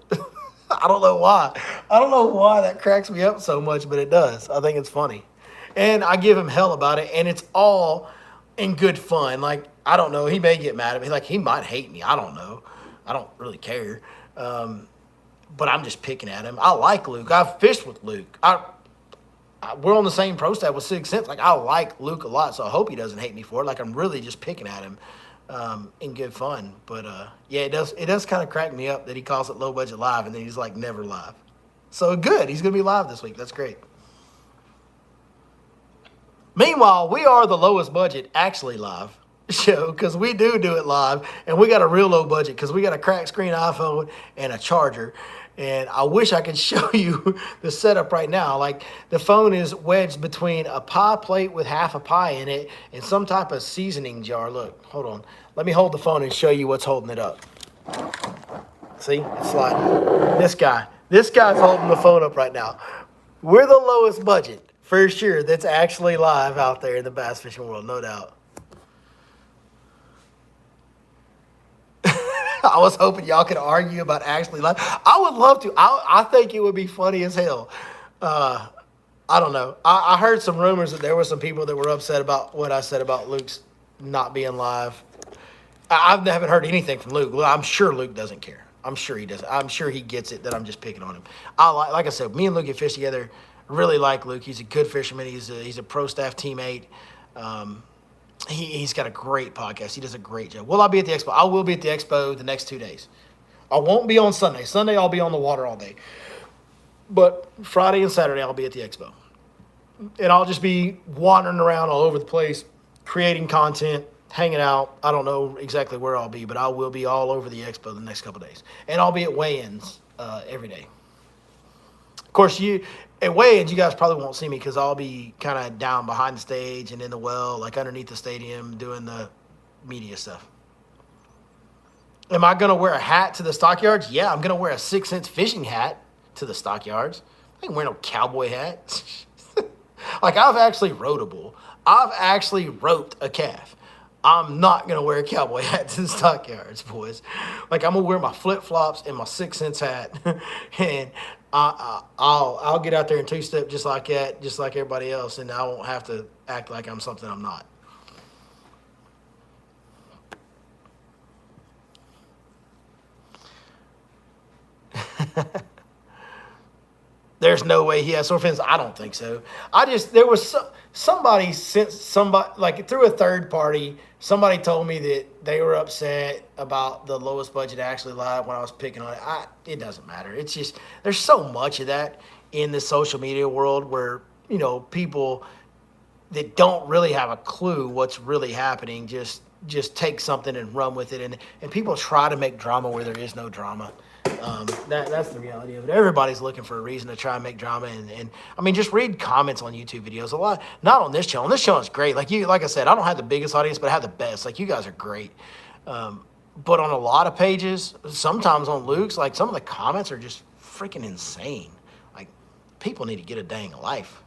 I don't know why. I don't know why that cracks me up so much, but it does. I think it's funny. And I give him hell about it, and it's all in good fun. Like, I don't know. He may get mad at me. Like, he might hate me. I don't know. I don't really care. But I'm just picking at him. I like Luke. I've fished with Luke. We're on the same pro staff with 6 Cents. Like, I like Luke a lot, so I hope he doesn't hate me for it. Like, I'm really just picking at him in good fun. But, yeah, it does kind of crack me up that he calls it Low Budget Live, and then he's, like, never live. So, good. He's going to be live this week. That's great. Meanwhile, we are the lowest budget actually live show because we do it live, and we got a real low budget because we got a cracked screen iPhone and a charger. And I wish I could show you the setup right now. Like, the phone is wedged between a pie plate with half a pie in it and some type of seasoning jar. Look, hold on. Let me hold the phone and show you what's holding it up. See? It's sliding. This guy's holding the phone up right now. We're the lowest budget, for sure, that's actually live out there in the bass fishing world, no doubt. I was hoping y'all could argue about actually live. I would love to. I think it would be funny as hell. I don't know. I heard some rumors that there were some people that were upset about what I said about Luke's not being live. I haven't heard anything from Luke. I'm sure Luke doesn't care. I'm sure he doesn't. I'm sure he gets it that I'm just picking on him. Like I said, me and Luke get fish together. Really like Luke. He's a good fisherman. He's a pro staff teammate. He's got a great podcast. He does a great job. Will I be at the expo? I will be at the expo the next 2 days. I won't be on Sunday. Sunday, I'll be on the water all day. But Friday and Saturday, I'll be at the expo. And I'll just be wandering around all over the place, creating content, hanging out. I don't know exactly where I'll be, but I will be all over the expo the next couple of days. And I'll be at weigh-ins every day. Of course, at weigh-ins, you guys probably won't see me because I'll be kind of down behind the stage and in the well, like underneath the stadium, doing the media stuff. Am I going to wear a hat to the stockyards? Yeah, I'm going to wear a 6 Cents fishing hat to the stockyards. I ain't wearing no cowboy hat. Like, I've actually rode a bull. I've actually roped a calf. I'm not going to wear a cowboy hat to the stockyards, boys. Like, I'm going to wear my flip-flops and my 6 Cents hat, and I'll get out there and two-step just like that, just like everybody else, and I won't have to act like I'm something I'm not. There's no way he has sore fins. I don't think so. There was somebody like through a third party, somebody told me that they were upset about the lowest budget actually live when I was picking on it. It doesn't matter. It's just, there's so much of that in the social media world where, people that don't really have a clue what's really happening just take something and run with it. And people try to make drama where there is no drama. That's the reality of it. Everybody's looking for a reason to try and make drama, and I mean, just read comments on YouTube videos. A lot, not on this channel. This channel is great. Like I said, I don't have the biggest audience, but I have the best. Like, you guys are great. But on a lot of pages, sometimes on Luke's, like, some of the comments are just freaking insane. Like, people need to get a dang life.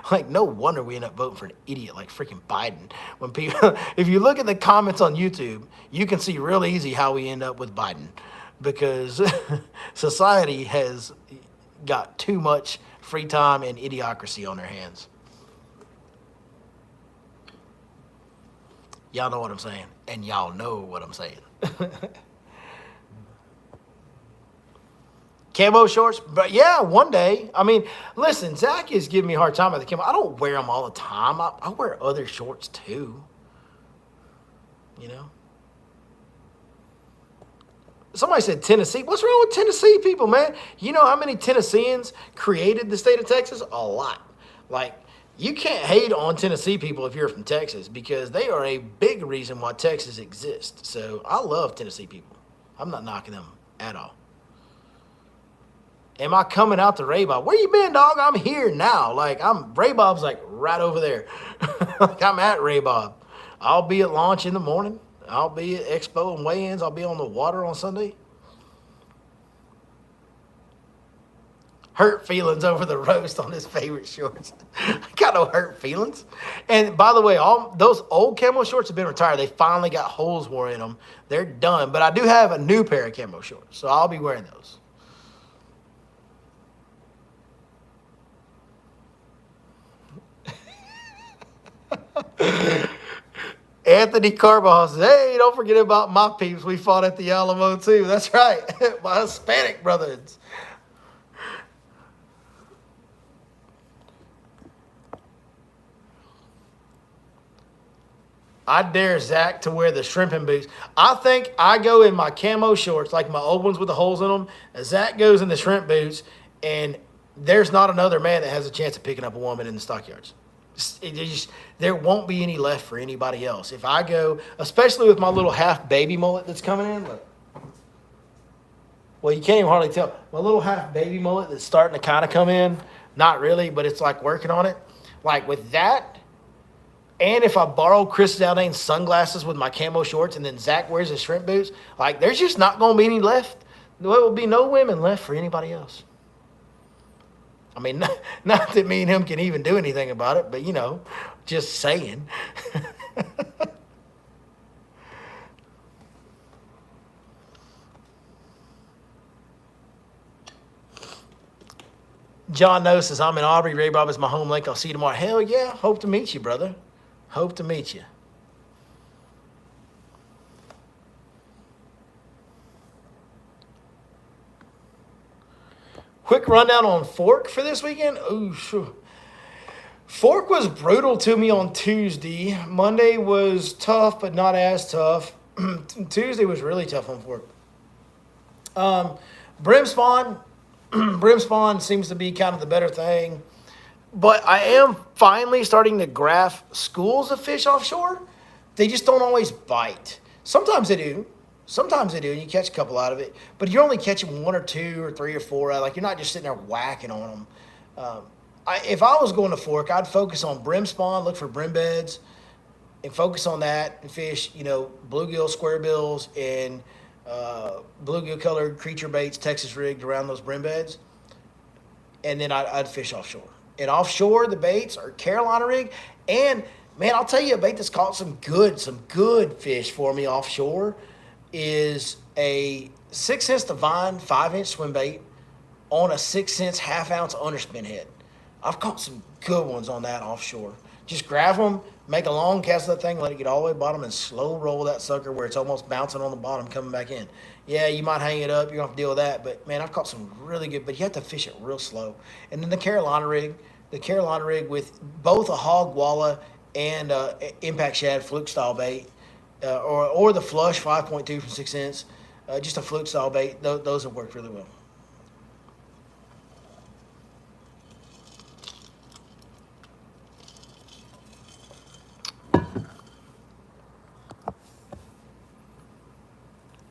Like, no wonder we end up voting for an idiot like freaking Biden. When people, if you look at the comments on YouTube, you can see real easy how we end up with Biden, because society has got too much free time and idiocracy on their hands. Y'all know what I'm saying, and y'all know what I'm saying. Camo shorts, but yeah, one day. I mean, listen, Zach is giving me a hard time about the camo. I don't wear them all the time. I wear other shorts too, you know. Somebody said Tennessee. What's wrong with Tennessee people, man? You know how many Tennesseans created the state of Texas? A lot. Like, you can't hate on Tennessee people if you're from Texas, because they are a big reason why Texas exists. So I love Tennessee people. I'm not knocking them at all. Am I coming out to Ray Bob? Where you been, dog? I'm here now. Like, Ray Bob's like right over there. Like, I'm at Ray Bob. I'll be at launch in the morning. I'll be at Expo and weigh-ins. I'll be on the water on Sunday. Hurt feelings over the roast on his favorite shorts. I got no hurt feelings. And by the way, all those old camo shorts have been retired. They finally got holes worn in them. They're done. But I do have a new pair of camo shorts, so I'll be wearing those. Anthony Carbajal says, hey, don't forget about my peeps. We fought at the Alamo too. That's right. My Hispanic brothers. I dare Zach to wear the shrimping boots. I think I go in my camo shorts, like my old ones with the holes in them. Zach goes in the shrimp boots, and there's not another man that has a chance of picking up a woman in the stockyards. There won't be any left for anybody else. If I go, especially with my little half baby mullet that's coming in, look. Well, you can't even hardly tell. My little half baby mullet that's starting to kind of come in. Not really, but it's like working on it. Like with that, and if I borrow Chris Zaldane's sunglasses with my camo shorts, and then Zach wears his shrimp boots, like, there's just not going to be any left. There will be no women left for anybody else. I mean, not that me and him can even do anything about it, but, you know, just saying. John Noe says, I'm in Aubrey. Ray Bob is my home link. I'll see you tomorrow. Hell yeah. Hope to meet you, brother. Hope to meet you. Quick rundown on Fork for this weekend. Ooh, sure. Fork was brutal to me on Tuesday. Monday was tough, but not as tough. Tuesday was really tough on Fork. Brimspawn. Brimspawn seems to be kind of the better thing. But I am finally starting to graph schools of fish offshore. They just don't always bite. Sometimes they do. Sometimes they do, and you catch a couple out of it. But you're only catching 1 or 2 or 3 or 4 out. Like, you're not just sitting there whacking on them. If I was going to Fork, I'd focus on brim spawn, look for brim beds, and focus on that and fish, you know, bluegill, square bills, and bluegill-colored creature baits, Texas rigged around those brim beds. And then I'd fish offshore. And offshore, the baits are Carolina rig. And, man, I'll tell you a bait that's caught some good fish for me offshore is a 6 cents Divine 5-inch swim bait on a 6 cents half-ounce underspin head. I've caught some good ones on that offshore. Just grab them, make a long cast of that thing, let it get all the way to the bottom, and slow roll that sucker where it's almost bouncing on the bottom, coming back in. Yeah, you might hang it up. You're going to have to deal with that. But, man, I've caught some really good. But you have to fish it real slow. And then the Carolina rig with both a hog walla and impact shad fluke style bait, or the flush 5.2 from 6 cents, just a fluke style bait. Those have worked really well.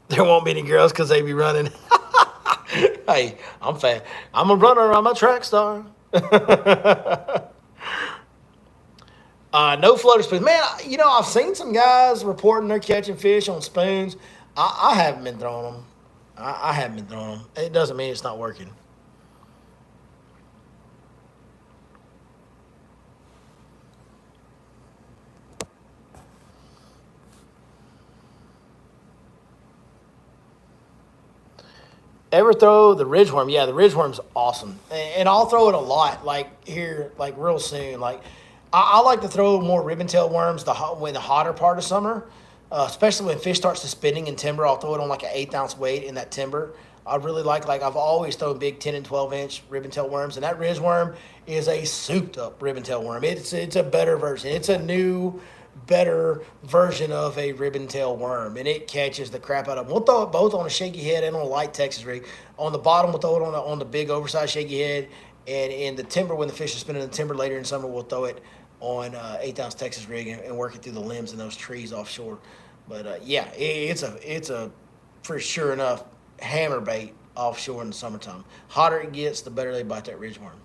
There won't be any girls because they be running. Hey, I'm fast. I'm a runner. I'm a track star. No floater spoons. Man, I've seen some guys reporting they're catching fish on spoons. I haven't been throwing them. I haven't been throwing them. It doesn't mean it's not working. Ever throw the ridgeworm? Yeah, the ridgeworm's awesome, and I'll throw it a lot. Like here, like real soon. Like I like to throw more ribbon tail worms when the hotter part of summer, especially when fish starts to spinning in timber. I'll throw it on like an 1/8 ounce weight in that timber. I really like I've always thrown big 10 and 12 inch ribbon tail worms, and that ridgeworm is a souped up ribbon tail worm. It's a better version. It's a new better version of a ribbon tail worm, and it catches the crap out of them. We'll throw it both on a shaky head and on a light Texas rig. On the bottom, we'll throw it on the big oversized shaky head, and in the timber, when the fish are spinning in the timber later in summer, we'll throw it on 1/8 ounce Texas rig and work it through the limbs in those trees offshore. But yeah, it's a for sure enough hammer bait offshore in the summertime. Hotter it gets, the better they bite that ridgeworm.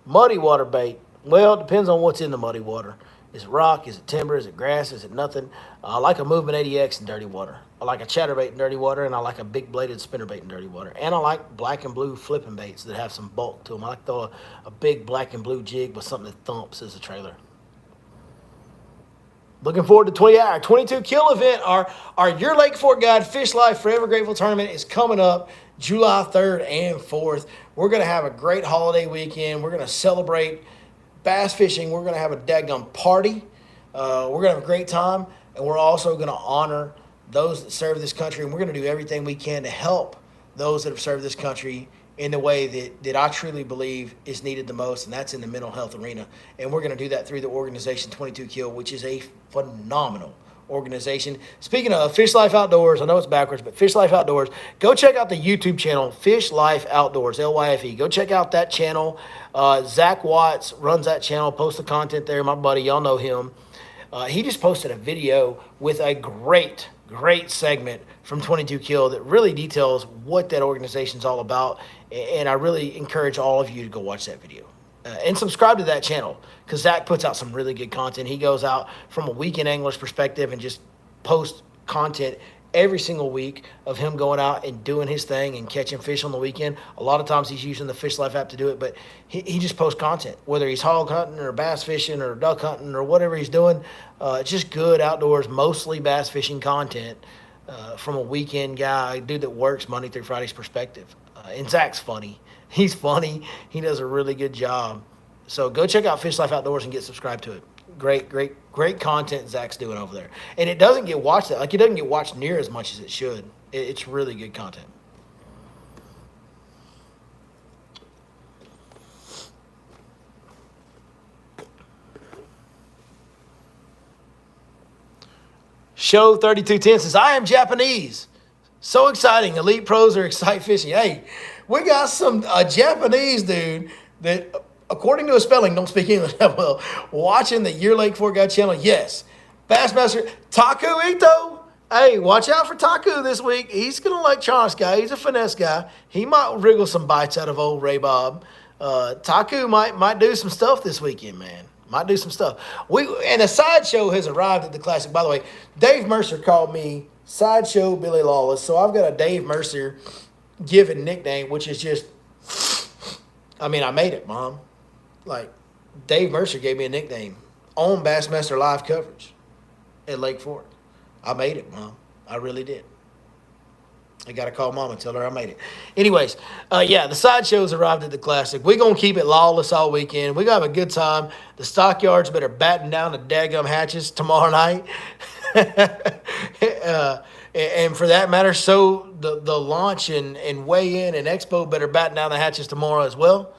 Muddy water bait. Well, it depends on what's in the muddy water. Is it rock? Is it timber? Is it grass? Is it nothing? I like a movement 80X in dirty water. I like a chatterbait in dirty water, and I like a big bladed spinnerbait in dirty water. And I like black and blue flipping baits that have some bulk to them. I like to throw a big black and blue jig with something that thumps as a trailer. Looking forward to 22 kill event. Our Your Lake Fork Guide Fish Life Forever Grateful tournament is coming up July 3rd and 4th. We're going to have a great holiday weekend. We're going to celebrate bass fishing. We're going to have a daggum party. We're going to have a great time, and we're also going to honor those that serve this country, and we're going to do everything we can to help those that have served this country in the way that I truly believe is needed the most, and that's in the mental health arena. And we're going to do that through the organization 22 Kill, which is a phenomenal organization. Speaking of Fish Life Outdoors, I know it's backwards, but Fish Life Outdoors, go check out the YouTube channel, Fish Life Outdoors, LYFE. Go check out that channel. Zach Watts runs that channel, posts the content there. My buddy, y'all know him. He just posted a video with a great segment from 22 Kill that really details what that organization's all about. And I really encourage all of you to go watch that video. And subscribe to that channel, because Zach puts out some really good content. He goes out from a weekend angler's perspective and just posts content every single week of him going out and doing his thing and catching fish on the weekend. A lot of times he's using the Fish Life app to do it, but he just posts content, whether he's hog hunting or bass fishing or duck hunting or whatever he's doing. It's just good outdoors, mostly bass fishing content from a weekend guy, a dude that works Monday through Friday's perspective. And Zach's funny. He's funny. He does a really good job. So go check out Fish Life Outdoors and get subscribed to it. Great content Zach's doing over there. And it doesn't get watched, it doesn't get watched near as much as it should. It's really good content. Show 3210 says, I am Japanese. So exciting. Elite pros are excite fishing. Hey, we got some Japanese dude that, according to his spelling, don't speak English that well, watching the Your Lake Fork Guide channel. Yes. Bassmaster Taku Ito. Hey, watch out for Taku this week. He's going to like Charles guy. He's a finesse guy. He might wriggle some bites out of old Ray Bob. Taku might do some stuff this weekend, man. Might do some stuff. And a sideshow has arrived at the Classic. By the way, Dave Mercer called me Sideshow Billy Lawless. So I've got a Dave Mercer given nickname, which is just, I made it, Mom. Like, Dave Mercer gave me a nickname on Bassmaster Live coverage at Lake Fork. I made it, Mom. I really did. I got to call Mom and tell her I made it. Anyways, yeah, the sideshows arrived at the Classic. We're going to keep it lawless all weekend. We're going to have a good time. The stockyards better batten down the daggum hatches tomorrow night. And for that matter, so the launch and weigh-in and expo better batten down the hatches tomorrow as well.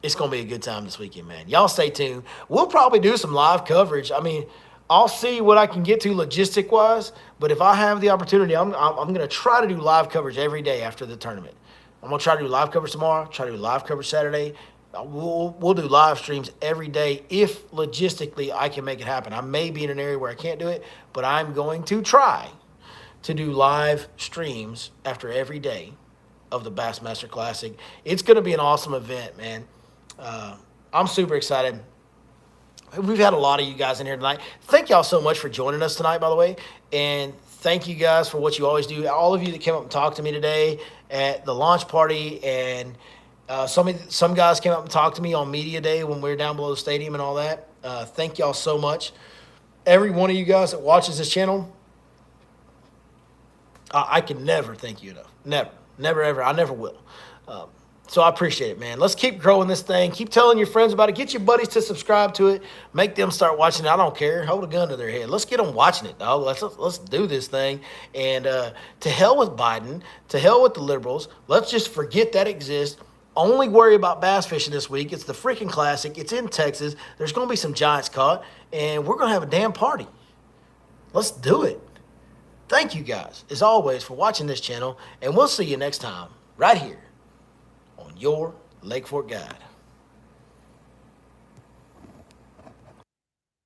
It's going to be a good time this weekend, man. Y'all stay tuned. We'll probably do some live coverage. I'll see what I can get to logistic-wise, but if I have the opportunity, I'm going to try to do live coverage every day after the tournament. I'm going to try to do live coverage tomorrow, try to do live coverage Saturday, We'll do live streams every day if logistically I can make it happen. I may be in an area where I can't do it, but I'm going to try to do live streams after every day of the Bassmaster Classic. It's going to be an awesome event, man. I'm super excited. We've had a lot of you guys in here tonight. Thank y'all so much for joining us tonight, by the way. And thank you guys for what you always do. All of you that came up and talked to me today at the launch party, and some guys came up and talked to me on media day when we were down below the stadium and all that. Thank y'all so much. Every one of you guys that watches this channel, I can never thank you enough. Never, ever. I never will. So I appreciate it, man. Let's keep growing this thing. Keep telling your friends about it. Get your buddies to subscribe to it. Make them start watching it. I don't care. Hold a gun to their head. Let's get them watching it, dog. Let's do this thing. And to hell with Biden. To hell with the liberals. Let's just forget that exists. Only worry about bass fishing this week. It's the freaking Classic. It's in Texas. There's going to be some giants caught. And we're going to have a damn party. Let's do it. Thank you guys, as always, for watching this channel. And we'll see you next time right here on your Lake Fork Guide.